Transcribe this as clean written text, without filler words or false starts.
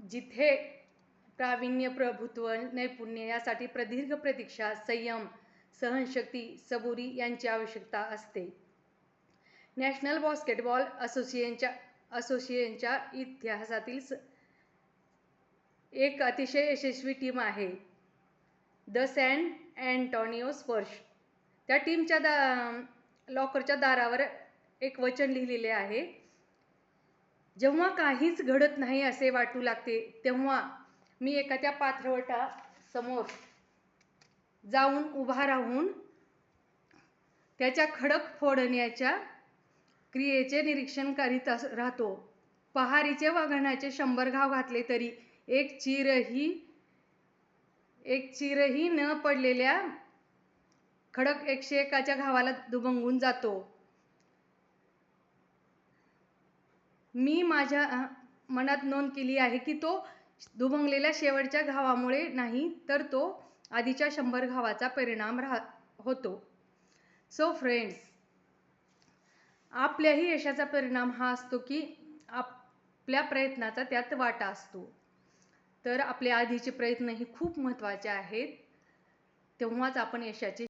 जिथे प्रावीण्य, प्रभुत्व, नैपुण्य यासाठी प्रदीर्घ प्रतीक्षा, संयम, सहनशक्ती, सबुरी यांची आवश्यकता असते. नॅशनल बास्केटबॉल असोसिएशनच्या इतिहासातील एक अतिशय यशस्वी टीम आहे द सॅन अँटोनियो स्पर्श. त्या टीमच्या लॉकरच्या दारावर एक वचन लिहिलेले आहे, जेव्हा काहीच घडत नाही असे वाटू लागते तेव्हा मी एखाद्या पात्रवटा जाऊन उभा राहून त्याच्या खडक फोडण्याच्या क्रियेचे निरीक्षण करीत राहतो. पहारीचे वाघाण्याचे 100 घाव घातले तरी एक चीरही न पडलेल्या खडक 101च्या घावाला दुभंगून जातो. मी माझ्या मनात नोंद केली आहे की तो दुभंगलेल्या शेवटच्या घावामुळे नाही तर तो आधीच्या 100 घावाचा परिणाम होतो. सो फ्रेंड्स, आपल्याही यशाचा परिणाम हा असतो की आपल्या प्रयत्नाचा त्यात वाटा असतो. तर आपले आधीचे प्रयत्न ही खूप महत्त्वाचे आहेत, तेव्हाच आपण यशाची